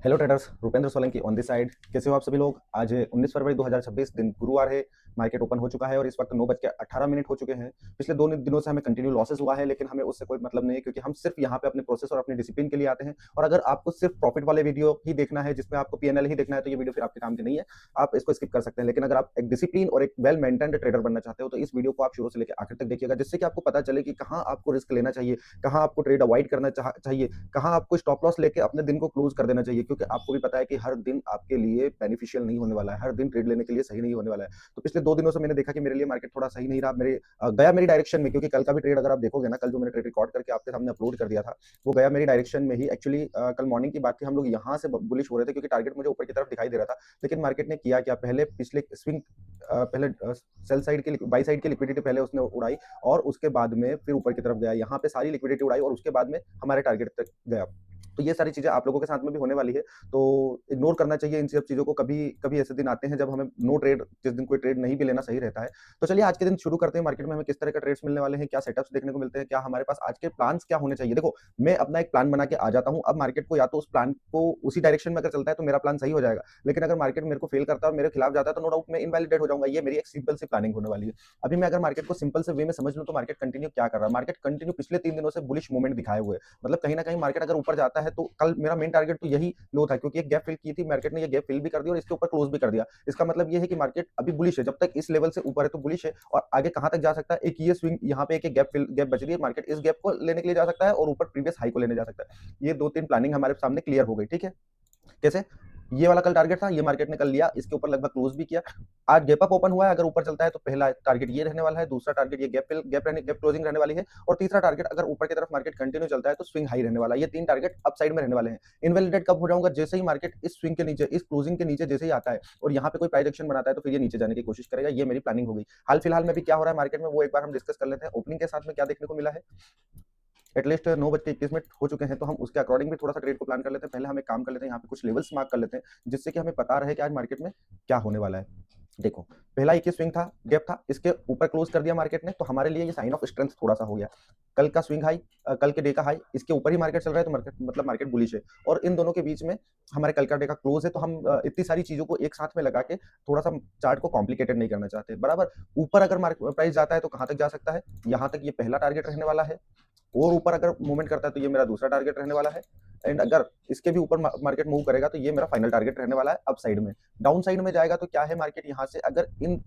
Hello traders, Rupendra Solanki on this side. कैसे हो आप सभी लोग। आज 19 फरवरी 2026 दिन गुरुवार है। मार्केट ओपन हो चुका है और इस वक्त 9:18 हो चुके हैं। पिछले 2 दिनों से हमें कंटिन्यू लॉसेस हुआ है, लेकिन हमें उससे कोई मतलब नहीं है, क्योंकि हम सिर्फ यहाँ पे अपने प्रोसेस और अपने डिसिप्लिन के लिए आते हैं। और अगर आपको सिर्फ प्रॉफिट वाले वीडियो ही देखना है, जिसमें आपको पीएनएल ही देखना है, तो ये वीडियो फिर आपके काम की नहीं है। आप इसको स्किप कर सकते हैं। लेकिन अगर आप एक डिसिप्लिन और एक वेल मेंटेन्ड ट्रेडर बनना चाहते हो, तो इस वीडियो को आप शुरू से लेकर आखिर तक देखिएगा, जिससे कि आपको पता चले कि कहाँ आपको रिस्क लेना चाहिए, कहाँ आपको ट्रेड अवॉइड करना चाहिए, कहाँ आपको स्टॉप लॉस लेके अपने दिन को क्लोज कर देना चाहिए। क्योंकि आपको भी पता है कि हर दिन आपके लिए बेनिफिशियल नहीं होने वाला है, हर दिन ट्रेड लेने के लिए सही नहीं होने वाला है। तो पिछले 2 दिनों से मैंने देखा कि मेरे लिए मार्केट थोड़ा सही नहीं रहा, गया मेरी डायरेक्शन में। क्योंकि कल का भी ट्रेड अगर आप देखोगे ना, कल जो मैंने ट्रेड रिकॉर्ड करके आपके सामने अपलोड कर दिया था, वो गया मेरी डायरेक्शन में ही। एक्चुअली कल मॉर्निंग की बात थी, हम लोग यहाँ से बुलिश हो रहे थे, क्योंकि टारगेट मुझे ऊपर की तरफ दिखाई दे रहा था। लेकिन मार्केट ने किया क्या, पहले पिछले स्विंग पहले सेल साइड की बाई साइड की लिक्विडिटी पहले उसने उड़ाई, और उसके बाद में फिर ऊपर की तरफ गया, यहाँ पे सारी लिक्विडिटी उड़ाई, और उसके बाद में हमारे टारगेट तक गया। तो ये सारी चीजें आप लोगों के साथ में भी होने वाली है, तो इग्नोर करना चाहिए इन सब चीजों को। कभी कभी ऐसे दिन आते हैं जब हमें नो ट्रेड, जिस दिन कोई ट्रेड नहीं भी लेना सही रहता है। तो चलिए आज के दिन शुरू करते हैं। मार्केट में हमें किस तरह का ट्रेड्स मिलने वाले हैं, क्या सेटअप्स देखने को मिलते हैं, क्या हमारे पास आज के प्लान्स क्या होने चाहिए। देखो, मैं अपना एक प्लान बना के आ जाता हूँ। अब मार्केट को या तो उस प्लान को उसी डायरेक्शन में अगर चलता है तो मेरा प्लान सही हो जाएगा, लेकिन अगर मार्केट मेरे को फेल करता है और मेरे खिलाफ जाता है, तो नो डाउट मैं इनवैलिडेट हो जाऊंगा। ये मेरी एक सिंपल सी प्लानिंग होने वाली है। अभी मैं अगर मार्केट को सिंपल से वे में समझ लूं, तो मार्केट कंटिन्यू क्या कर रहा है। मार्केट कंटिन्यू पिछले 3 दिनों से बुलिश मूवमेंट दिखाए हुए, मतलब कहीं ना कहीं मार्केट अगर ऊपर जाता है, तो कल मेरा मेन टारगेट तो यही लो था, क्योंकि एक गैप फिल की थी मार्केट ने, ये गैप फिल भी कर दी और इसके ऊपर क्लोज भी कर दिया। इसका मतलब ये है कि मार्केट अभी बुलिश है। जब तक इस लेवल से ऊपर है तो बुलिश है, और आगे कहां तक जा सकता है। एक ये स्विंग यहाँ पे एक गैप बच रही है, मार्केट इस गैप को लेने के लिए जा सकता है और ऊपर प्रीवियस हाई को लेने जा सकता है। ये 2-3 प्लानिंग हमारे सामने क्लियर हो गई। ठीक है, कैसे। ये वाला कल टारगेट था, ये मार्केट ने कल लिया, इसके ऊपर लगभग क्लोज भी किया। आज गैप अप ओपन हुआ है, अगर ऊपर चलता है तो पहला टारगेट ये रहने वाला है, दूसरा टारगेट ये गैप क्लोजिंग रहने वाली है, और तीसरा टारगेट अगर ऊपर की तरफ मार्केट कंटिन्यू चलता है तो स्विंग हाई रहने वाला है। ये 3 टारगेट अप साइड में रहने वाले हैं। इनवैलिडेट कब हो जाऊंगा, जैसे ही मार्केट इस स्विंग के नीचे, इस क्लोजिंग के नीचे जैसे ही आता है और यहाँ पे कोई प्राइस एक्शन बनाता है, तो फिर ये नीचे जाने की कोशिश करेगा। ये मेरी प्लानिंग हो गई। हाल फिलहाल में भी क्या हो रहा है मार्केट में, वो एक बार हम डिस्कस कर लेते हैं। ओपनिंग के साथ में क्या देखने को मिला है। एटलीस्ट 9:21 हो चुके हैं, तो हम उसके अकॉर्डिंग भी थोड़ा सा ट्रेड को प्लान कर लेते हैं। पहले हम एक काम कर लेते हैं, यहाँ पे कुछ लेवल्स मार्क कर लेते हैं, जिससे कि हमें पता रहे कि आज मार्केट में क्या होने वाला है। देखो, पहला एक ही स्विंग था, गैप था, इसके ऊपर क्लोज कर दिया मार्केट ने, तो हमारे लिए ये साइन ऑफ स्ट्रेंथ थोड़ा सा हो गया। कल का स्विंग हाई, कल के डे का हाई, इसके ऊपर ही मार्केट चल रहा है, तो मार्केट मतलब मार्केट बुलिश है। और इन दोनों के बीच में हमारे कल का डे का क्लोज है, तो हम इतनी सारी चीजों को एक साथ में लगा के थोड़ा सा चार्ट को कॉम्प्लिकेटेड नहीं करना चाहते। बराबर, ऊपर अगर मार्केट प्राइस जाता है तो कहां तक जा सकता है, यहाँ तक ये पहला टारगेट रहने वाला है। और ऊपर अगर मूवमेंट करता है तो ये मेरा दूसरा टारगेट रहने वाला है। एंड अगर इसके भी ऊपर मार्केट मूव करेगा तो ये मेरा फाइनल टारगेट रहने वाला है अप साइड में। डाउन साइड में जाएगा तो क्या है, मार्केट यहाँ से अगर इन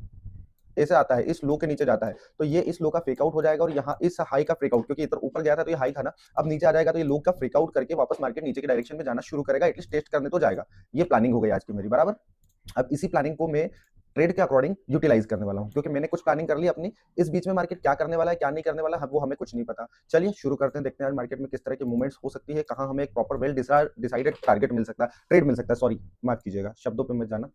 ऐसे आता है, इस लो के नीचे जाता है, तो ये इस लो का फेक आउट हो जाएगा, और यहाँ इस हाई का फेक आउट, क्योंकि इधर ऊपर गया था तो ये हाई था ना, अब नीचे आ जाएगा तो ये लो का फेक आउट करके वापस मार्केट नीचे की डायरेक्शन में जाना शुरू करेगा। एटलीस्ट टेस्ट करने तो जाएगा। ये प्लानिंग हो गई आज की मेरी। बराबर, अब इसी प्लानिंग को मैं ट्रेड के अकॉर्डिंग यूटिलाइज करने वाला हूं, क्योंकि मैंने कुछ प्लानिंग कर ली अपनी। इस बीच में मार्केट क्या करने वाला है, क्या नहीं करने वाला है, वो हमें कुछ नहीं पता। चलिए शुरू करते हैं, देखते हैं आज मार्केट में किस तरह की मूवमेंट्स हो सकती है, कहां हमें एक प्रॉपर वेल डिसाइडेड टारगेट मिल सकता है, ट्रेड मिल सकता है। सॉरी, माफ कीजिएगा, शब्दों पे मत जाना।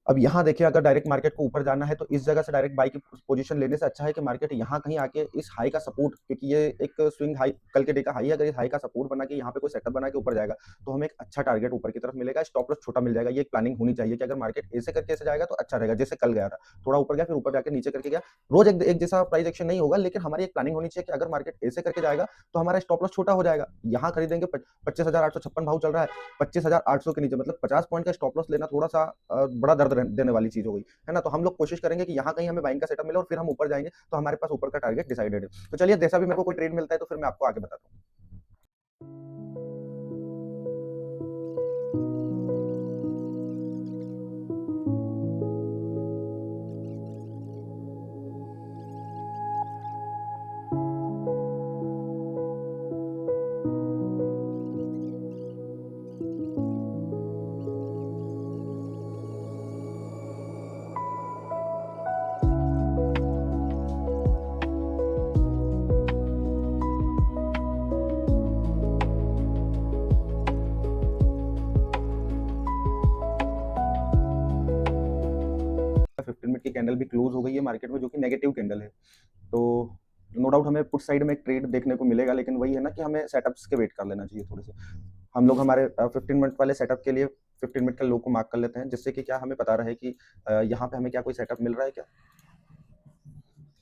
अब यहाँ देखिए, अगर डायरेक्ट मार्केट को ऊपर जाना है तो इस जगह से डायरेक्ट बाई की पोजीशन लेने से अच्छा है कि मार्केट यहाँ कहीं आके इस हाई का सपोर्ट, क्योंकि ये एक स्विंग हाई कल के डे का हाई है, अगर इस हाई का सपोर्ट बना के यहाँ पे कोई सेटअप बना के ऊपर जाएगा, तो हमें एक अच्छा टारगेट ऊपर की तरफ मिलेगा, स्टॉप लॉस छोटा मिल जाएगा। ये एक प्लानिंग होनी चाहिए कि अगर मार्केट ऐसे करके ऐसे जाएगा तो अच्छा रहेगा। जैसे कल गया था, थोड़ा ऊपर गया, फिर ऊपर जाकर नीचे करके गया। रोज एक जैसा प्राइस एक्शन नहीं होगा, लेकिन हमारी एक प्लानिंग होनी चाहिए कि अगर मार्केट ऐसे करके जाएगा तो हमारा स्टॉप लॉस छोटा हो जाएगा। यहाँ खरीदेंगे 25,856 भाव चल रहा है, 25,800 के नीचे, मतलब 50 पॉइंट का स्टॉप लॉस लेना थोड़ा सा बड़ा दर्द देने वाली चीज हो गई है ना। तो हम लोग कोशिश करेंगे कि यहाँ कहीं हमें बाइंग का सेटअप मिले और फिर हम ऊपर जाएंगे, तो हमारे पास ऊपर का टारगेट डिसाइडेड है। तो चलिए, जैसा भी मेरे को कोई ट्रेड मिलता है तो फिर मैं आपको आगे बताता हूँ। 15 मिनट की कैंडल भी क्लोज हो गई है मार्केट में, जो कि नेगेटिव कैंडल है। तो नो डाउट हमें पुट साइड में एक ट्रेड देखने को मिलेगा, लेकिन वही है ना कि हमें सेटअप्स के वेट कर लेना चाहिए थोड़े से। हम लोग हमारे 15 मिनट वाले सेटअप के लिए 15 मिनट का लो को मार्क कर लेते हैं, जिससे कि क्या हमें पता रहे कि यहाँ पे हमें क्या कोई सेटअप मिल रहा है क्या।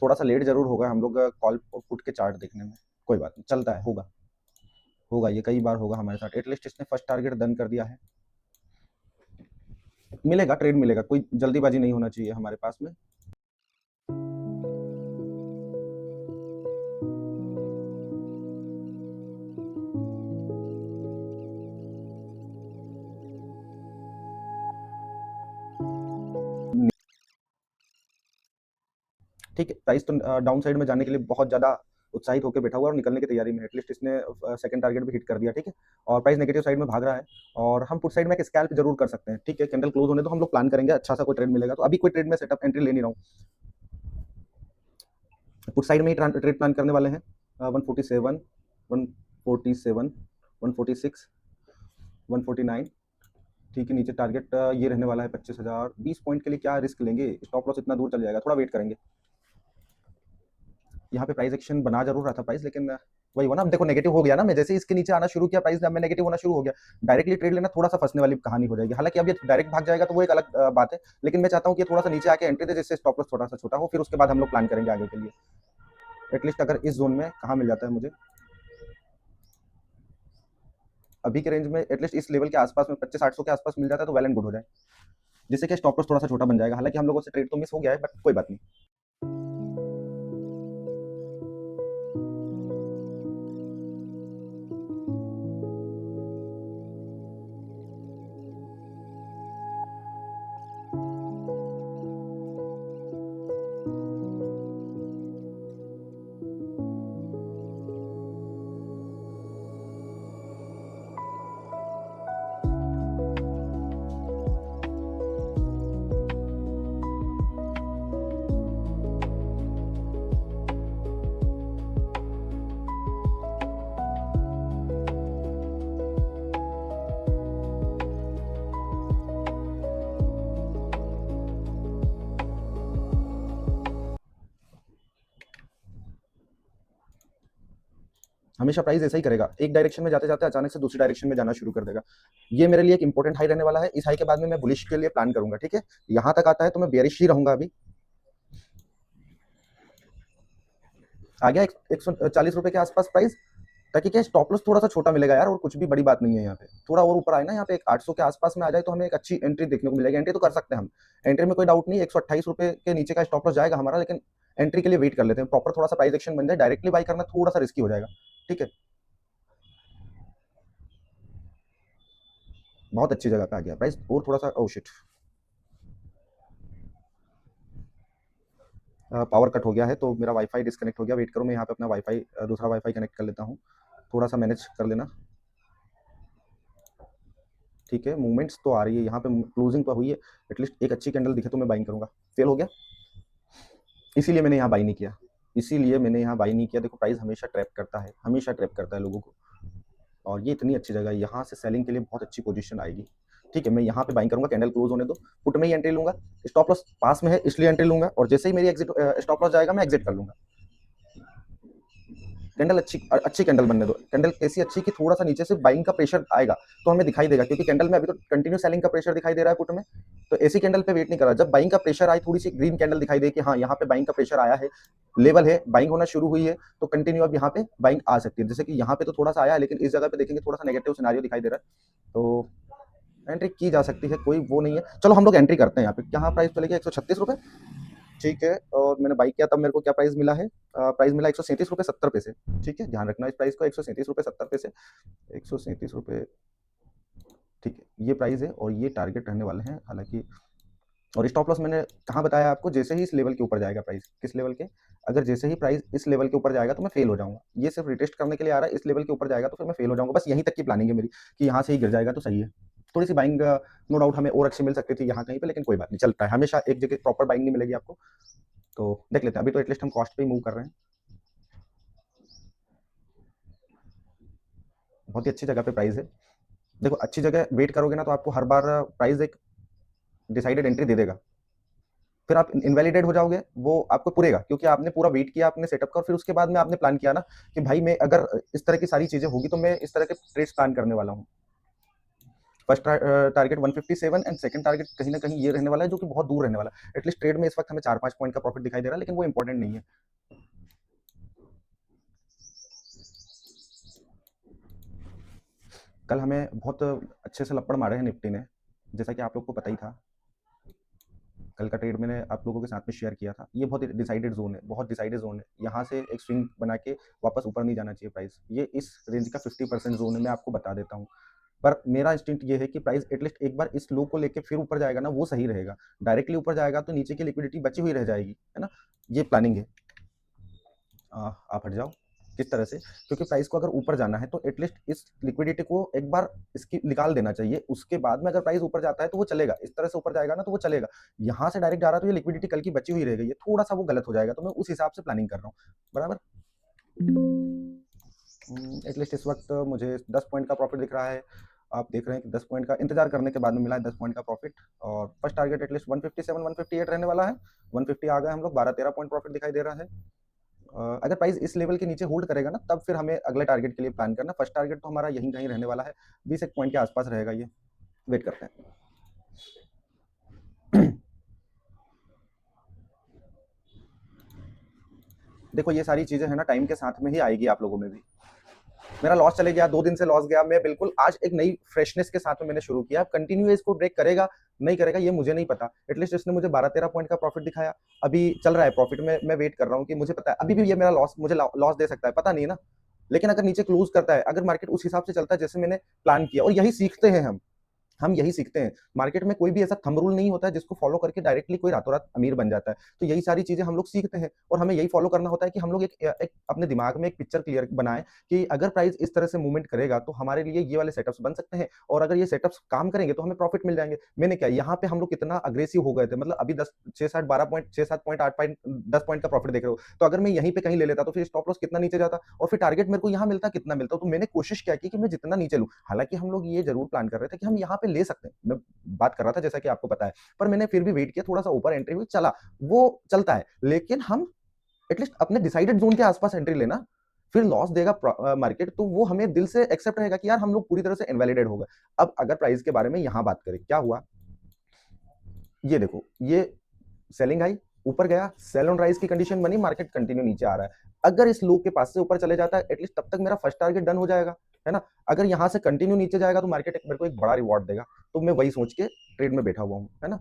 थोड़ा सा लेट जरूर होगा हम लोग कॉल पुट के चार्ट देखने में, कोई बात नहीं, चलता है, होगा। होगा, ये कई बार होगा हमारे साथ। एटलीस्ट इसने फर्स्ट टारगेट डन कर दिया है, मिलेगा, ट्रेड मिलेगा, कोई जल्दीबाजी नहीं होना चाहिए हमारे पास में। ठीक है, प्राइस तो डाउन साइड में जाने के लिए बहुत ज़्यादा उत्साहित होकर बैठा हुआ है और निकलने की तैयारी में। एटलीस्ट इसने सेकंड टारगेट भी हिट कर दिया, ठीक है, और प्राइस नेगेटिव साइड में भाग रहा है। और हम पुट साइड में एक स्कैल्प जरूर कर सकते हैं, ठीक है, कैंडल क्लोज होने तो हम लोग प्लान करेंगे, अच्छा सा कोई ट्रेड मिलेगा तो। अभी कोई ट्रेड में सेटअप एंट्री ले नहीं रहा हूँ, पुट साइड में ही ट्रेड प्लान करने वाले हैं। 147, 147, 146, 149, ठीक है, नीचे टारगेट ये रहने वाला है 25,000। 20 पॉइंट के लिए क्या रिस्क लेंगे, स्टॉप लॉस इतना दूर चल जाएगा, थोड़ा वेट करेंगे। यहाँ पे प्राइस एक्शन बना जरूर रहा था प्राइस, लेकिन वही हुआ ना, अब देखो नेगेटिव हो गया ना, मैं जैसे ही इसके नीचे आना शुरू किया प्राइस में नेगेटिव होना शुरू हो गया। डायरेक्टली ट्रेड लेना थोड़ा सा फंसने वाली कहानी हो जाएगी। हालांकि अब ये डायरेक्ट भाग जाएगा तो वो एक अलग बात है, लेकिन मैं चाहता हूँ कि थोड़ा सा नीचे आके एंट्री दे, जिससे स्टॉप लॉस थोड़ा सा छोटा हो, फिर उसके बाद हम लोग प्लान करेंगे आगे के लिए। एटलीस्ट अगर इस जोन में कहाँ मिल जाता है मुझे अभी के रेंज में, एटलीस्ट इस लेवल के आसपास में 25,800 के आसपास मिल जाता है तो वेल एंड गुड हो जाए, जिससे कि स्टॉप लॉस थोड़ा सा छोटा बन जाएगा। हालांकि हम लोगों से ट्रेड तो मिस हो गया है, बट कोई बात नहीं। हमेशा प्राइस ऐसा ही करेगा, एक डायरेक्शन में जाते जाते अचानक से दूसरी डायरेक्शन में जाना शुरू कर देगा। ये मेरे लिए एक इंपॉर्टेंट हाई रहने वाला है, इस हाई के बाद में मैं बुलिश के लिए प्लान करूंगा, ठीक है। यहाँ तक आता है तो मैं बेरिश ही रहूंगा। अभी आ गया 140 रुपए के आसपास प्राइस, ताकि क्या स्टॉप लॉस थोड़ा सा छोटा मिलेगा यार, और कुछ भी बड़ी बात नहीं है। यहाँ पे थोड़ा और ऊपर आए ना, यहाँ पे 800 के आसपास में आ जाए तो हमें एक अच्छी एंट्री देखने को मिलेगी। एंट्री तो कर सकते हैं हम, एंट्री में कोई डाउट नहीं है। 128 रुपए के नीचे का स्टॉप लॉस जाएगा हमारा, लेकिन एंट्री के लिए वेट कर लेते हैं, प्रॉपर थोड़ा सा प्राइस एक्शन बन जाए। डायरेक्टली बाई करना थोड़ा सा रिस्की हो जाएगा, ठीक है। बहुत अच्छी जगह पे आ गया प्राइस, और थोड़ा सा ओ शिट, पावर कट हो गया है तो मेरा वाईफाई डिस्कनेक्ट हो गया। वेट करो, मैं यहाँ पे अपना वाईफाई दूसरा वाईफाई कनेक्ट कर लेता हूँ, थोड़ा सा मैनेज कर लेना, ठीक है। मूवमेंट्स तो आ रही है यहाँ पे, क्लोजिंग तो हुई है, एटलीस्ट एक अच्छी कैंडल दिखे तो मैं बाइंग करूंगा। फेल हो गया, इसीलिए मैंने यहाँ बाई नहीं किया, इसीलिए मैंने यहाँ बाई नहीं किया। देखो प्राइस हमेशा ट्रैप करता है, हमेशा ट्रैप करता है लोगों को, और ये इतनी अच्छी जगह है, यहाँ से सेलिंग के लिए बहुत अच्छी पोजीशन आएगी, ठीक है। मैं यहाँ पे बाइंग करूंगा, कैंडल क्लोज होने दो, पुट में ही एंट्री लूंगा। स्टॉप लॉस पास में है इसलिए एंट्री लूंगा, और जैसे ही मेरी एग्जिट स्टॉप लॉस जाएगा मैं एग्जिट कर लूंगा। कैंडल अच्छी अच्छी कैंडल बनने दो, कैंडल ऐसी अच्छी कि थोड़ा सा नीचे से बाइंग का प्रेशर आएगा तो हमें दिखाई देगा, क्योंकि कैंडल में अभी तो कंटिन्यू सेलिंग का प्रेशर दिखाई दे रहा है पुट में। तो ऐसी कैंडल पे वेट नहीं कर रहा, जब बाइंग का प्रेशर आए, थोड़ी सी ग्रीन कैंडल दिखाई दे कि हाँ यहाँ पे बाइंग का प्रेशर आया है, लेवल है, बाइंग होना शुरू हुई है, तो कंटिन्यू अब यहाँ पे बाइंग आ सकती है। जैसे कि यहाँ पे तो थोड़ा सा आया है, लेकिन इस जगह पे देखेंगे थोड़ा सा नेगेटिव सिनारियो दिखाई दे रहा है, तो एंट्री की जा सकती है, कोई वो नहीं है। चलो हम लोग एंट्री करते हैं यहाँ पे। यहाँ प्राइस चले गया 136 रुपए, ठीक है, और मैंने बाई किया तब मेरे को क्या प्राइस मिला है, प्राइस मिला 137 रुपए 70 पैसे, ठीक है, ध्यान रखना इस प्राइस को, 137 रुपए 70 पैसे, 137 रुपए, ठीक है, ये प्राइस है और ये टारगेट रहने वाले हैं हालांकि। और स्टॉप लॉस मैंने कहाँ बताया आपको, जैसे ही इस लेवल के ऊपर जाएगा प्राइस, किस लेवल के, अगर जैसे ही प्राइस इस लेवल के ऊपर जाएगा तो मैं फेल हो जाऊंगा। ये सिर्फ रिटेस्ट करने के लिए आ रहा है, इस लेवल के ऊपर जाएगा तो फिर मैं फेल हो जाऊंगा, बस यहीं तक की प्लानिंग है मेरी, कि यहाँ से ही गिर जाएगा तो सही है। थोड़ी सी बाइंग नो डाउट हमें और अच्छी मिल सकती थी यहाँ कहीं पे, लेकिन कोई बात नहीं, चलता है, हमेशा एक जगह प्रॉपर बाइंग नहीं मिलेगी आपको। तो देख लेते हैं, अभी तो एटलीस्ट हम कॉस्ट पे ही मूव कर रहे हैं, बहुत ही अच्छी जगह पे प्राइस है। देखो अच्छी जगह वेट करोगे ना तो आपको हर बार प्राइस एक डिसाइडेड एंट्री दे देगा, फिर आप इनवैलिडेट हो जाओगे, वो आपको पुरेगा, क्योंकि आपने पूरा वेट किया आपने सेटअप का, और फिर उसके बाद में आपने प्लान किया ना कि भाई मैं अगर इस तरह की सारी चीजें होगी तो मैं इस तरह के ट्रेड्स प्लान करने वाला हूँ। First target 157 and second target कहीं ना कहीं ये रहने वाला है, जो कि बहुत दूर रहने वाला है। एटलीस्ट ट्रेड में इस वक्त हमें 4-5 पॉइंट का प्रॉफिट दिखाई दे रहा है, लेकिन वो इंपॉर्टेंट नहीं है। कल हमें बहुत अच्छे से लपड़ मारे हैं निफ्टी ने, जैसा कि आप लोग को पता ही था। कल का ट्रेड मैंने आप लोगों के साथ में शेयर किया था। ये बहुत डिसाइडेड जोन है, बहुत डिसाइडेड जोन है। यहाँ से एक स्विंग बना के वापस ऊपर नहीं जाना चाहिए प्राइस। ये इस रेंज का 50% जोन है, मैं आपको बता देता हूँ। पर मेरा इंस्टिंक्ट ये है कि प्राइस एटलीस्ट एक बार इस लो को लेके फिर ऊपर जाएगा ना, वो सही रहेगा। डायरेक्टली ऊपर जाएगा तो नीचे की लिक्विडिटी बची हुई रह जाएगी, है ना। ये प्लानिंग है। आप हट जाओ। किस तरह से? क्योंकि प्राइस को अगर ऊपर जाना है तो एटलीस्ट इस लिक्विडिटी को एक बार इसकी निकाल देना चाहिए। उसके बाद में अगर प्राइस ऊपर जाता है तो वो चलेगा, इस तरह से ऊपर जाएगा ना तो वो चलेगा। यहाँ से डायरेक्ट जा रहा है तो ये लिक्विडिटी कल की बची हुई रह गई है, थोड़ा सा वो गलत हो जाएगा। तो मैं उस हिसाब से प्लानिंग कर रहा हूँ, बराबर। एटलीस्ट इस वक्त मुझे 10 पॉइंट का प्रॉफिट दिख रहा है। आप देख रहे हैं कि 10 पॉइंट का इंतजार करने के बाद में मिला है 10 पॉइंट का प्रॉफिट। और फर्स्ट टारगेट एटलीस्ट 157 158 रहने वाला है। 150 आ गए हम लोग, 12-13 पॉइंट प्रॉफिट दिखाई दे रहा है। अगर प्राइस इस लेवल के नीचे होल्ड करेगा ना, तब फिर हमें अगले टारगेट के लिए प्लान करना। फर्स्ट टारगेट तो हमारा यहीं कहीं रहने वाला है, 20 एक पॉइंट के आसपास रहेगा। ये वेट करते हैं। देखो ये सारी चीजें है ना, टाइम के साथ में ही आएगी आप लोगों में भी। मेरा लॉस चले गया, 2 दिन से लॉस गया, मैं बिल्कुल आज एक नई फ्रेशनेस के साथ में मैंने शुरू किया। कंटिन्यू इसको ब्रेक करेगा नहीं करेगा ये मुझे नहीं पता। एटलीस्ट इसने मुझे 12-13 पॉइंट का प्रॉफिट दिखाया, अभी चल रहा है प्रॉफिट में। मैं वेट कर रहा हूँ कि मुझे पता है अभी भी ये मेरा लॉस मुझे लॉस दे सकता है, पता नहीं ना। लेकिन अगर नीचे क्लोज करता है, अगर मार्केट उस हिसाब से चलता है जैसे मैंने प्लान किया, और यही सीखते हैं हम यही सीखते हैं। मार्केट में कोई भी ऐसा थंब रूल नहीं होता है जिसको फॉलो करके डायरेक्टली कोई रातों रात अमीर बन जाता है। तो यही सारी चीजें हम लोग सीखते हैं और हमें यही फॉलो करना होता है कि हम लोग एक अपने दिमाग में एक पिक्चर क्लियर बनाएं कि अगर प्राइस इस तरह से मूवमेंट करेगा तो हमारे लिए ये वाले सेटअप्स बन सकते हैं, और अगर ये सेटअप्स काम करेंगे तो हमें प्रॉफिट मिल जाएंगे। मैंने क्या यहाँ पे हम लोग कितना अग्रेसिव हो गए थे, मतलब अभी 10 6 7 12 पॉइंट 6 7 पॉइंट 8 पॉइंट 10 पॉइंट का प्रॉफिट देख रहे हो, तो अगर मैं यहीं पे कहीं ले लेता तो फिर स्टॉप लॉस कितना नीचे जाता और फिर टारगेट मेरे को यहाँ मिलता कितना मिलता। तो मैंने कोशिश क्या की कि मैं जितना नीचे लूं। हालांकि हम लोग ये जरूर प्लान कर रहे थे कि हम यहाँ पे ले सकते हैं, मैं बात कर रहा था जैसा कि आपको पता है। पर मैंने फिर भी वेट किया, थोड़ा सा ऊपर एंट्री हुई, चला, वो चलता है। लेकिन हम एटलीस्ट अपने डिसाइडेड जोन के आसपास एंट्री लेना। फिर लॉस देगा मार्केट तो वो हमें दिल से एक्सेप्ट रहेगा कि यार हम लोग पूरी तरह से इनवैलिडेट हो गए। अब अगर प्राइस के बारे में यहां बात करें, क्या हुआ ये देखो, ये सेलिंग आई, ऊपर गया, सेल ऑन राइज की कंडीशन बनी, मार्केट कंटिन्यू नीचे आ रहा है। अगर इस लो के पास से ऊपर चले जाता है एटलीस्ट तब तक मेरा फर्स्ट टारगेट डन हो जाएगा, है ना। अगर यहां से कंटिन्यू नीचे जाएगा तो मार्केट मेरे को एक बड़ा रिवॉर्ड देगा। तो मैं वही सोच के ट्रेड में बैठा हुआ हूं, है ना।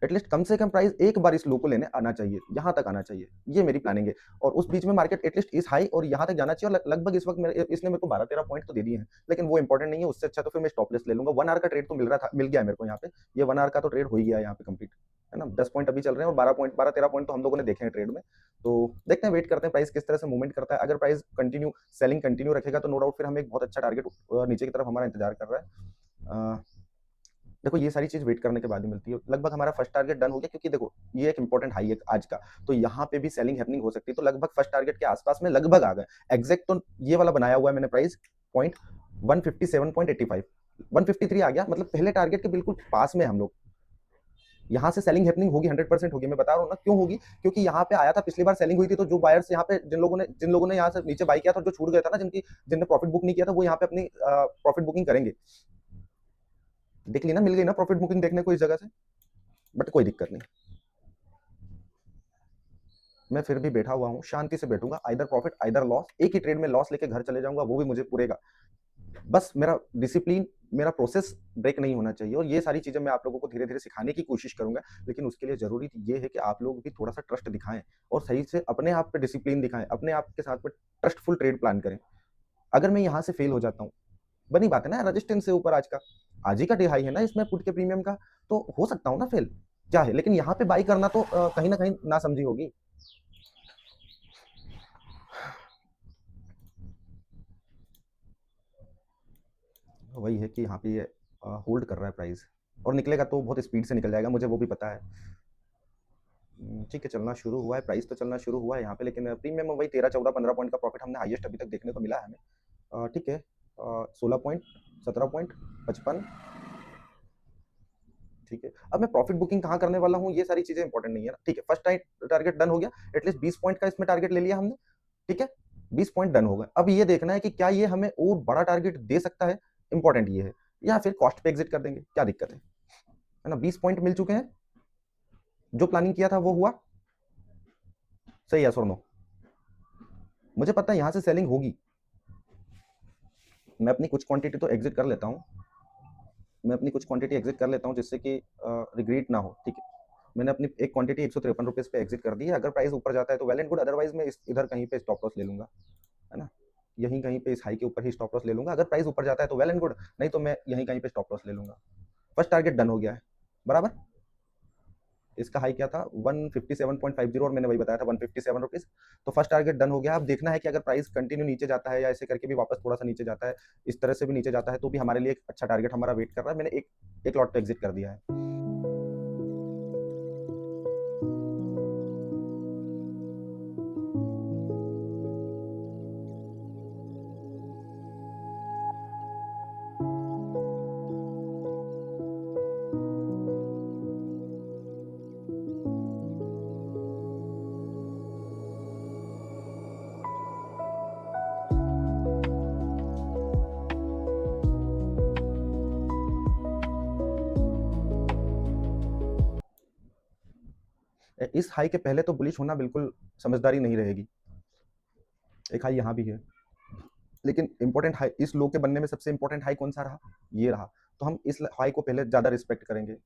एटलीस्ट कम से कम प्राइस एक बार इस लो को लेने आना चाहिए, यहां तक आना चाहिए, ये मेरी प्लानिंग है। और उस बीच में मार्केट एटलीस्ट इस हाई और यहां तक जाना चाहिए। और लगभग इस वक्त इसने मेरे को 12-13 पॉइंट तो दे दिए हैं, लेकिन वो इंपॉर्टेंट नहीं है। उससे अच्छा तो फिर मैं स्टॉप लेस ले लूंगा। 1 आवर का ट्रेड तो मिल रहा था, मिल गया मेरे को यहाँ पे। ये 1 आवर का तो ट्रेड हो ही गया यहाँ पे कंप्लीट, है ना। 10 पॉइंट अभी चल रहे हैं और 12-13 पॉइंट तो हम लोगों ने देखे हैं ट्रेड में। तो देखते हैं, वेट करते हैं प्राइस किस तरह से मूवमेंट करता है। अगर प्राइस कंटिन्यू सेलिंग कंटिन्यू रखेगा तो नो डाउट फिर हमें एक बहुत अच्छा टारगेट नीचे की तरफ हमारा इंतजार कर रहा है। देखो ये सारी चीज वेट करने के बाद ही मिलती है। लगभग हमारा फर्स्ट टारगेट डन हो गया, क्योंकि देखो ये एक इंपॉर्टेंट हाई है आज का, तो यहाँ पे भी सेलिंग हैपनिंग हो सकती है। तो लगभग फर्स्ट टारगेट के आसपास में लगभग आ गए। एग्जैक्ट तो ये वाला बनाया हुआ है मैंने प्राइस पॉइंट 157.85, 153 आ गया, मतलब पहले टारगेट के बिल्कुल पास में हम लोग। यहाँ से सेलिंग हैपनिंग होगी, 100% होगी। मैं बता रहा हूँ ना क्यों होगी, क्योंकि यहाँ पे आया था पिछली बार सेलिंग हुई थी, तो जो बायर्स यहाँ पे जिन लोगों ने यहाँ से नीचे बाई किया था, जो छूट गया था ना, जिनने प्रॉफिट बुक नहीं किया था, वो यहाँ पे अपनी प्रॉफिट बुकिंग करेंगे। देख ली ना, मिल गई ना प्रॉफिट बुकिंग देखने को इस जगह से। बट कोई दिक्कत नहीं, मैं फिर भी बैठा हुआ हूँ, शांति से बैठूंगा। आइदर प्रॉफिट आइदर लॉस, एक ही ट्रेड में लॉस लेके घर चले जाऊंगा, वो भी मुझे पूरेगा। बस मेरा डिसिप्लिन, मेरा प्रोसेस ब्रेक नहीं होना चाहिए। और ये सारी चीजें मैं आप लोगों को धीरे धीरे सिखाने की कोशिश करूंगा। लेकिन उसके लिए जरूरी ये है कि आप लोग भी थोड़ा सा ट्रस्ट दिखाएं और सही से अपने आप पे डिसिप्लिन दिखाएं, अपने आप के साथ में ट्रस्टफुल ट्रेड प्लान करें। अगर मैं यहाँ से फेल हो जाता हूँ, बनी बात है ना, रजिस्टेंस से ऊपर आज ही का डे हाई है ना इसमें पुट के प्रीमियम का, तो हो सकता हूँ ना फेल, क्या है। लेकिन यहाँ पे बाई करना तो कहीं ना कहीं ना समझी होगी। वही है कि यहाँ पे ये होल्ड कर रहा है प्राइस, और निकलेगा तो बहुत स्पीड से निकल जाएगा, मुझे वो भी पता है। ठीक है, चलना शुरू हुआ है प्राइस, तो चलना शुरू हुआ है यहाँ पे। लेकिन प्रीमियम में वही 13-14-15 पॉइंट का प्रॉफिट हमने हाईएस्ट अभी तक देखने को मिला है हमें। ठीक है, 16 पॉइंट, 17 पॉइंट, 55। ठीक है, अब मैं प्रॉफिट बुकिंग कहाँ करने वाला हूँ, ये सारी चीजें इंपॉर्टेंट नहीं है ना। ठीक है, फर्स्ट टारगेट डन हो गया, एटलीस्ट 20 पॉइंट का इसमें टारगेट ले लिया हमने। ठीक है, 20 पॉइंट डन हो गए। अब ये देखना है कि क्या ये हमें और बड़ा टारगेट दे सकता है, इंपॉर्टेंट ये है, या फिर कॉस्ट पे एग्जिट कर देंगे, क्या दिक्कत है ना। 20 पॉइंट मिल चुके हैं, जो प्लानिंग किया था वो हुआ, सही है, नो। मुझे पता है यहाँ से सेलिंग होगी, मैं अपनी कुछ क्वांटिटी तो एग्जिट कर लेता हूँ, जिससे कि रिग्रेट ना हो। ठीक है, मैंने अपनी एक क्वांटिटी 153 रुपीज़ पे एग्जिट कर दी है। अगर प्राइस ऊपर जाता है तो वेल एंड गुड, अदरवाइज मैं इधर कहीं पे स्टॉप लॉस ले लूंगा, है ना, यहीं कहीं पे इस हाई के ऊपर ही स्टॉप लॉस ले लूंगा। अगर प्राइस ऊपर जाता है तो वेल एंड गुड, नहीं तो मैं यहीं कहीं पे स्टॉप लॉस ले लूंगा। फर्स्ट टारगेट डन हो गया है, बराबर। इसका हाई क्या था 157.50 और मैंने वही बताया था 157 रुपीज़। तो फर्स्ट टारगेट डन हो गया। अब देखना है कि अगर प्राइस कंटिन्यू नीचे जाता है या ऐसे करके भी वापस थोड़ा सा नीचे जाता है, इस तरह से भी नीचे जाता है, तो भी हमारे लिए एक अच्छा टारगेट हमारा वेट कर रहा है। मैंने एक लॉट पे एग्जिट कर दिया है। इस हाई के पहले तो बुलिश होना बिल्कुल समझदारी नहीं रहेगी। एक हाई यहाँ भी है, लेकिन इंपॉर्टेंट हाई इस लो के बनने में सबसे इंपॉर्टेंट हाई कौन सा रहा, ये रहा। तो हम इस हाई को पहले ज्यादा रिस्पेक्ट करेंगे।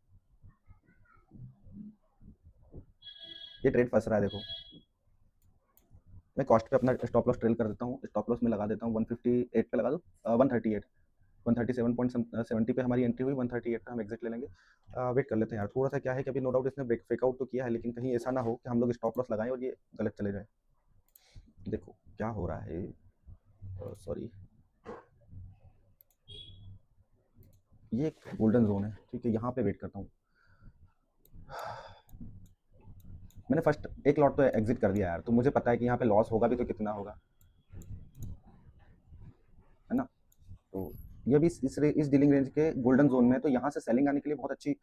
ये ट्रेड फंस रहा है, देखो। मैं कॉस्ट पे अपना स्टॉप लॉस ट्रेल कर देता हूँ, स्टॉप लॉस में लगा देता हूँ 158 पे लगा दो, 138 137.70 पे हमारी एंट्री हुई, 138 पे हम एग्जिट ले लेंगे। वेट कर लेते हैं यार थोड़ा सा। क्या है कि अभी नो डाउट इसने ब्रेकआउट तो किया है, लेकिन कहीं ऐसा ना हो कि हम लोग स्टॉप लॉस लगाएं और ये गलत चले जाए। देखो क्या हो रहा है, सॉरी, ये एक गोल्डन जोन है, ठीक है, यहाँ पे वेट करता हूँ। मैंने फर्स्ट एक लॉट तो एग्जिट कर दिया यार, तो मुझे पता है कि यहाँ पे लॉस होगा भी तो कितना होगा, है ना। तो ये भी इस डीलिंग रेंज के गोल्डन जोन में है, तो यहाँ से सेलिंग आने के लिए बहुत अच्छी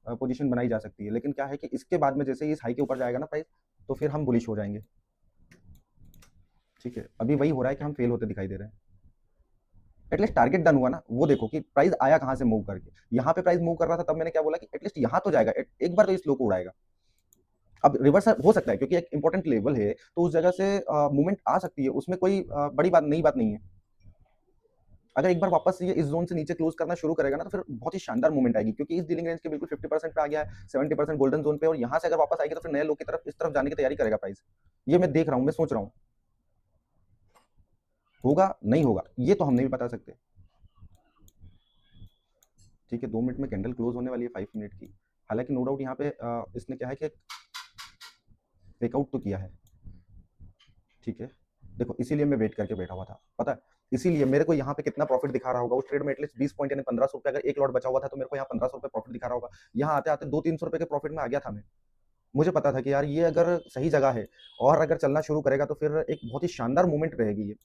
पोजीशन बनाई जा सकती है। लेकिन क्या है कि इसके बाद में जैसे ही इस हाई के ऊपर जाएगा ना प्राइस, तो फिर हम बुलिश हो जाएंगे। ठीक है, अभी वही हो रहा है कि हम फेल होते दिखाई दे रहे हैं। एटलीस्ट टारगेट डन हुआ ना, वो देखो कि प्राइस आया कहाँ से मूव करके। यहाँ पे प्राइस मूव कर रहा था, तब मैंने क्या बोला कि एटलीस्ट यहाँ तो जाएगा, एक बार तो इस लो को उड़ाएगा। अब रिवर्स हो सकता है क्योंकि एक इंपॉर्टेंट लेवल है, तो उस जगह से मूवमेंट आ सकती है, उसमें कोई बड़ी बात नहीं है। अगर एक बार वापस ये इस जोन से नीचे क्लोज करना शुरू करेगा ना, तो फिर बहुत ही शानदार मूवमेंट आएगी, क्योंकि इस डीलिंग रेंज के बिल्कुल 50% पे आ गया है, 70% गोल्डन जोन पे, और यहाँ से अगर वापस आएगी तो फिर नए लो की तरफ इस तरफ जाने की तैयारी करेगा प्राइस। ये मैं देख रहा हूँ, मैं सोच रहा हूँ, होगा नहीं होगा ये तो हम नहीं बता सकते। ठीक है, 2 मिनट में कैंडल क्लोज होने वाली है 5 मिनट की। हालांकि नो डाउट यहाँ पे इसने क्या है कि ब्रेकआउट तो किया है। ठीक है, देखो इसीलिए मैं वेट करके बैठा हुआ था, पता है, इसीलिए मेरे को यहाँ पे कितना प्रॉफिट दिखा रहा होगा उस ट्रेड में, एटलीस्ट 20 पॉइंट यानी 1500 रुपये। अगर एक लॉट बचा हुआ था तो मेरे को यहाँ 1500 रुपये प्रॉफिट दिखा रहा होगा। यहाँ आते आते 200-300 रुपये के प्रॉफिट में आ गया था मैं। मुझे पता था कि यार ये अगर सही जगह है और अगर चलना शुरू करेगा तो फिर एक बहुत ही शानदार मूवमेंट रहेगी ये।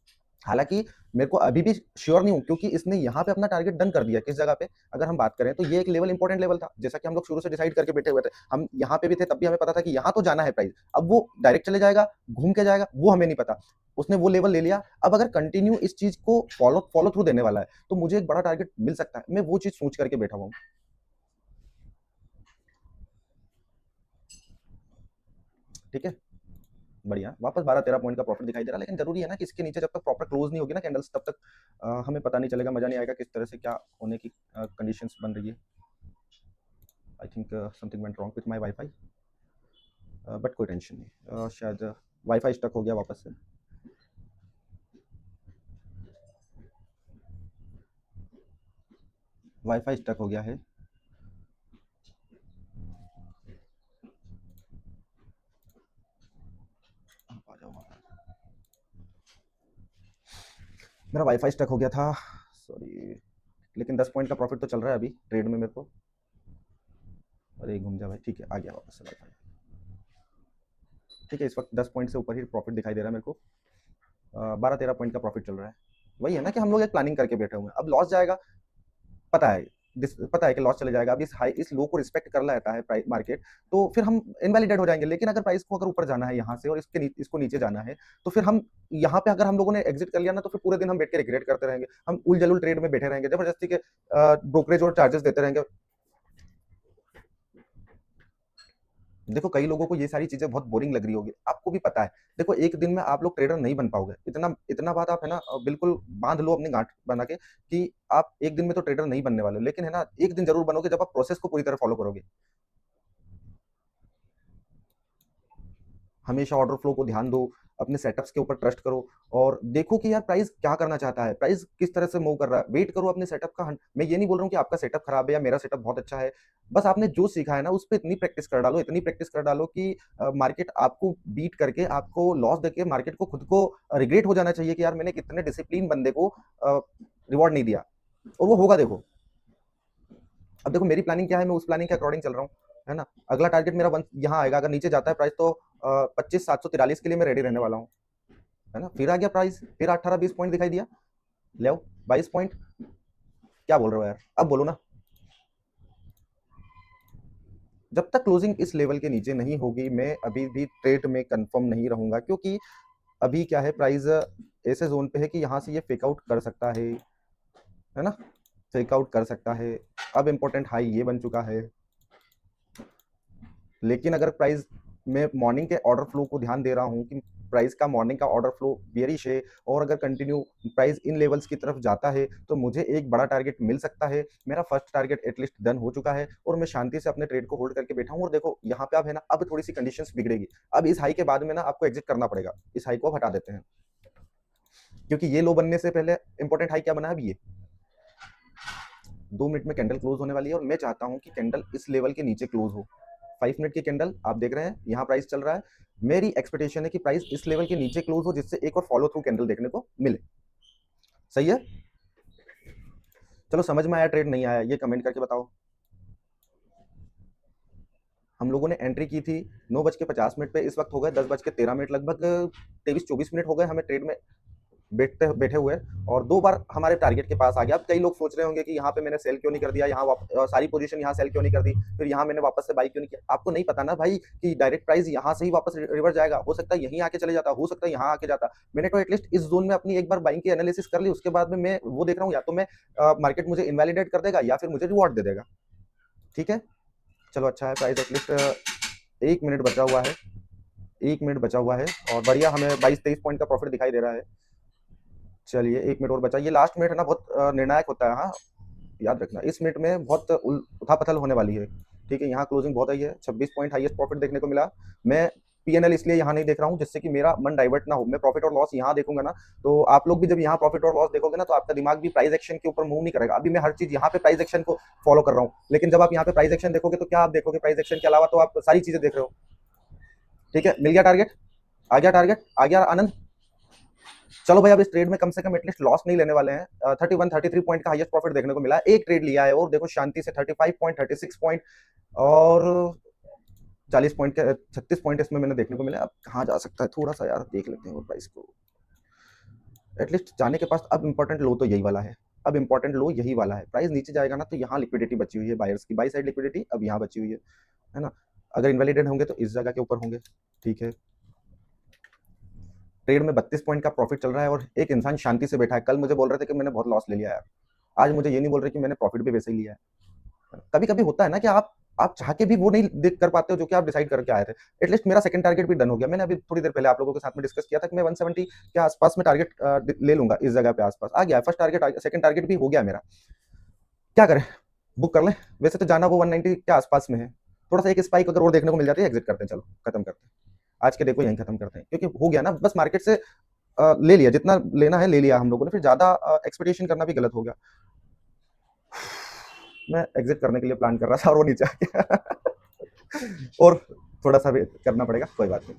हालांकि मेरे को अभी भी श्योर नहीं हूँ, क्योंकि इसने यहाँ पे अपना टारगेट डन कर दिया। किस जगह पे अगर हम बात करें तो ये एक लेवल इंपॉर्टेंट लेवल था, जैसा कि हम लोग शुरू से डिसाइड करके बैठे हुए थे। हम यहाँ पे भी थे, तब भी हमें पता था कि यहाँ तो जाना है प्राइस। अब वो डायरेक्ट चले जाएगा, घूम के जाएगा, वो हमें नहीं पता। उसने वो लेवल ले लिया। अब अगर कंटिन्यू इस चीज को फॉलो थ्रू देने वाला है तो मुझे एक बड़ा टारगेट मिल सकता है। मैं वो चीज सोच करके बैठा हुआ हूँ। ठीक है, बढ़िया, वापस 12-13 पॉइंट का प्रॉफिट दिखाई दे रहा है। लेकिन जरूरी है ना कि इसके नीचे जब तक प्रॉपर क्लोज नहीं होगी ना कैंडल्स, तब तक हमें पता नहीं चलेगा, मजा नहीं आएगा किस तरह से क्या होने की कंडीशंस बन रही है। I think something went wrong with my wifi, but कोई टेंशन नहीं, शायद वाईफाई स्टक हो गया वापस से। वाईफाई स्टक हो गया है। आ जाओ, मेरा वाईफाई स्टक हो गया था, सॉरी। लेकिन 10 पॉइंट का प्रॉफिट तो चल रहा है अभी ट्रेड में मेरे को। अरे घूम जा भाई, ठीक है, आ गया वापस से वाईफाई। ठीक है, इस वक्त 10 पॉइंट से ऊपर ही प्रॉफिट दिखाई दे रहा है मेरे को। 12-13 पॉइंट का प्रॉफिट चल रहा है। वही है ना कि हम लोग एक प्लानिंग करके बैठे हुए हैं। अब लॉस जाएगा, पता है, पता है कि लॉस चले जाएगा। अब इस लो को रिस्पेक्ट कर लेता है प्राइस मार्केट, तो फिर हम इनवैलिडेट हो जाएंगे। लेकिन अगर प्राइस को अगर ऊपर जाना है यहाँ से और इसको नीचे जाना है, तो फिर हम यहाँ पे अगर हम लोगों ने एग्जिट कर लिया ना, तो फिर पूरे दिन हम बैठ के रिग्रेट करते रहेंगे। हम उल जलुल ट्रेड में बैठे रहेंगे, जबरदस्ती के ब्रोकरेज और चार्जेस देते रहेंगे। देखो कई लोगों को ये सारी चीज़ें बहुत बोरिंग लग रही होगी, आपको भी पता है। देखो एक दिन में आप लोग ट्रेडर नहीं बन पाओगे, इतना इतना बात आप है ना बिल्कुल बाँध लो अपनी गाँठ बना के कि आप एक दिन में तो ट्रेडर नहीं बनने वाले हो, लेकिन है ना एक दिन ज़रूर बनोगे जब आप प्रोसेस को पूरी तरह फ़ॉलो करोगे। हमेशा ऑर्डर फ्लो को ध्यान दो, अपने सेटअप्स के ऊपर ट्रस्ट करो और देखो कि यार प्राइस क्या करना चाहता है, प्राइस किस तरह से मूव कर रहा है। वेट करो अपने सेटअप का। मैं ये नहीं बोल रहा हूँ कि आपका सेटअप खराब है या मेरा सेटअप बहुत अच्छा है। बस आपने जो सीखा है ना उस पे इतनी प्रैक्टिस कर डालो, इतनी प्रैक्टिस कर डालो कि मार्केट आपको बीट करके, आपको लॉस देके मार्केट को खुद को रिग्रेट हो जाना चाहिए कि यार मैंने कितने डिसिप्लिन बंदे को रिवॉर्ड नहीं दिया। और वो होगा देखो। अब देखो मेरी प्लानिंग क्या है, मैं उस प्लानिंग के अकॉर्डिंग चल रहा हूँ, है ना। अगला टारगेट मेरा वन यहाँ आएगा, अगर नीचे जाता है प्राइस तो 25,743 के लिए मैं रेडी रहने वाला हूँ, है ना। फिर आ गया प्राइस, फिर 18-20 पॉइंट दिखाई दिया, ले आओ 22 पॉइंट। क्या बोल रहे हो यार, अब बोलो ना। जब तक क्लोजिंग इस लेवल के नीचे नहीं होगी मैं अभी भी ट्रेड में कंफर्म नहीं रहूंगा, क्योंकि अभी क्या है प्राइस ऐसे जोन पे है कि यहाँ से ये फेक आउट कर सकता है ना, फेक आउट कर सकता है। अब इंपॉर्टेंट हाई ये बन चुका है, लेकिन अगर प्राइस मैं मॉर्निंग के ऑर्डर फ्लो को ध्यान दे रहा हूँ कि प्राइस का मॉर्निंग का ऑर्डर फ्लो बेयरिश है और अगर कंटिन्यू प्राइस इन लेवल्स की तरफ जाता है तो मुझे एक बड़ा टारगेट मिल सकता है। मेरा फर्स्ट टारगेट एटलीस्ट डन हो चुका है और मैं शांति से अपने ट्रेड को होल्ड करके बैठा हूँ। और देखो यहाँ पे अब है ना, अब थोड़ी सी कंडीशंस बिगड़ेगी। अब इस हाई के बाद में ना आपको एग्जिट करना पड़ेगा, इस हाई को हटा देते हैं, क्योंकि ये लो बनने से पहले इंपॉर्टेंट हाई क्या बना है अभी, ये 2 मिनट में कैंडल क्लोज होने वाली है और मैं चाहता हूं कि कैंडल इस लेवल के नीचे क्लोज हो। 5 मिनट की कैंडल आप देख रहे हैं, यहाँ प्राइस चल रहा है। मेरी एक्सपेक्टेशन है कि प्राइस इस लेवल के नीचे क्लोज हो, जिससे एक और फॉलो थ्रू कैंडल देखने को मिले। सही है, चलो समझ में आया ट्रेड नहीं आया ये कमेंट करके बताओ। हम लोगों ने एंट्री की थी 9:50 पे, इस वक्त हो गए 10:13, लगभग 23-24 मिनट हो गए हमें ट्रेड में बैठते बैठे हुए, और 2 बार हमारे टारगेट के पास आ गया। अब कई लोग सोच रहे होंगे कि यहाँ पे मैंने सेल क्यों नहीं कर दिया, यहाँ सारी पोजीशन यहाँ सेल क्यों नहीं कर दी, फिर यहाँ मैंने वापस से बाई क्यों नहीं किया। आपको नहीं पता ना भाई कि डायरेक्ट प्राइस यहाँ से ही वापस रिवर्स जाएगा, हो सकता है यहीं आके चले जाता, हो सकता है यहाँ आके जाता। मैंने तो एटलीस्ट इस जोन में अपनी एक बार बाइंग की एनालिसिस कर ली, उसके बाद में मैं वो देख रहा हूँ या तो मैं मार्केट मुझे इनवैलिडेट कर देगा या फिर मुझे रिवॉर्ड दे देगा। ठीक है, चलो अच्छा है, प्राइस एटलीस्ट 1 मिनट बचा हुआ है, 1 मिनट बचा हुआ है और बढ़िया हमें 22-23 पॉइंट का प्रॉफिट दिखाई दे रहा है। चलिए 1 मिनट और बचा, ये लास्ट मिनट है ना बहुत निर्णायक होता है। हाँ याद रखना, इस मिनट में बहुत उथापथल होने वाली है। ठीक है, यहाँ क्लोजिंग बहुत आई है, 26 पॉइंट हाईएस्ट प्रॉफिट देखने को मिला। मैं पीएनएल इसलिए यहाँ नहीं देख रहा हूँ जिससे कि मेरा मन डाइवर्ट ना हो। मैं प्रॉफिट और लॉस यहाँ देखूंगा ना, तो आप लोग भी जब यहाँ प्रॉफिट और लॉस देखोगे ना तो आपका दिमाग भी प्राइस एक्शन के ऊपर मूव नहीं करेगा। अभी मैं हर चीज यहाँ पे प्राइस एक्शन को फॉलो कर रहा हूँ, लेकिन जब आप यहाँ पे प्राइस एक्शन देखोगे तो क्या आप देखोगे, प्राइस एक्शन के अलावा तो आप सारी चीजें देख रहे हो। ठीक है, मिल गया टारगेट, आ गया टारगेट, आ गया आनंद। चलो भाई अब इस ट्रेड में कम से कम एटलीस्ट लॉस नहीं लेने वाले हैं। 31-33 पॉइंट का हाईएस्ट प्रॉफिट देखने को मिला है, एक ट्रेड लिया है और देखो शांति से 35 पॉइंट, 36 पॉइंट और 40 पॉइंट के 36 पॉइंट इसमें मैंने देखने को मिला। अब कहाँ जा सकता है थोड़ा सा यार देख लेते हैं और प्राइस को एटलीस्ट जाने के पास। अब इंपॉर्टेंट लो तो यही वाला है, अब इंपॉर्टेंट लो यही वाला है। प्राइस नीचे जाएगा ना तो यहाँ लिक्विडिटी बची हुई है, बायर्स की बाई साइड लिक्विडिटी अब यहाँ बची हुई है ना। अगर इनवैलिडेट होंगे तो इस जगह के ऊपर होंगे। ठीक है, ट्रेड में 32 पॉइंट का प्रॉफिट चल रहा है और एक इंसान शांति से बैठा है। कल मुझे बोल रहे थे कि मैंने बहुत लॉस ले लिया यार, आज मुझे ये नहीं बोल रहे कि मैंने प्रॉफिट भी वैसे ही लिया है। कभी कभी होता है ना कि आप चाह के भी वो नहीं देख कर पाते हो जो कि आप डिसाइड करके आए थे। एटलीस्ट मेरा सेकंड टारगेट भी डन हो गया। मैंने अभी थोड़ी देर पहले आप लोगों के साथ में डिस्कस किया था कि मैं 170 के आसपास में टारगेट ले लूंगा, इस जगह पे आसपास आ गया। फर्स्ट टारगेट सेकंड टारगेट भी हो गया मेरा। क्या करें, बुक कर लें? वैसे तो जाना वो 190 के आसपास में है, थोड़ा सा एक स्पाइक अगर और देखने को मिल जाती है एग्जिट करते हैं। चलो खत्म करते हैं आज के डे को, यहीं खत्म करते हैं, क्योंकि हो गया ना बस मार्केट से ले लिया जितना लेना है, ले लिया हम लोगों ने, फिर ज्यादा एक्सपेक्टेशन करना भी गलत हो गया। मैं एग्जिट करने के लिए प्लान कर रहा था और वो नीचे आ गया और थोड़ा सा वेट करना पड़ेगा, कोई बात नहीं।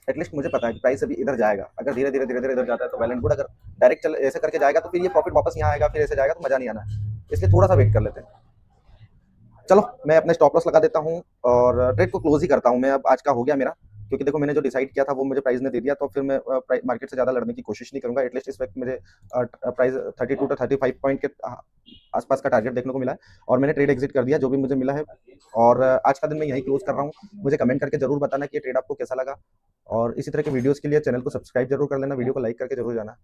एटलीस्ट मुझे पता है कि प्राइस अभी इधर जाएगा, अगर धीरे धीरे धीरे धीरे इधर जाता है तो वेल एंड गुड। अगर डायरेक्ट चल ऐसे करके जाएगा तो फिर ये प्रॉफिट वापस यहाँ आएगा, फिर ऐसे जाएगा तो मजा नहीं आना है, इसलिए थोड़ा सा वेट कर लेते हैं। चलो मैं अपने स्टॉप लॉस लगा देता हूँ और ट्रेड को क्लोज ही करता हूँ मैं। अब आज का हो गया मेरा, क्योंकि देखो मैंने जो डिसाइड किया था वो मुझे प्राइस ने दे दिया, तो फिर मैं मार्केट से ज़्यादा लड़ने की कोशिश नहीं करूंगा। एटलीस्ट इस वक्त मुझे प्राइस 32 to 35 पॉइंट के आसपास का टारगेट देखने को मिला है और मैंने ट्रेड एग्जिट कर दिया जो भी मुझे मिला है। और आज का दिन मैं यहीं क्लोज कर रहा हूँ। मुझे कमेंट करके जरूर बताना कि ये ट्रेड आपको कैसा लगा, और इसी तरह के वीडियोज़ के लिए चैनल को सब्सक्राइब जरूर कर लेना, वीडियो को लाइक करके जरूर जाना।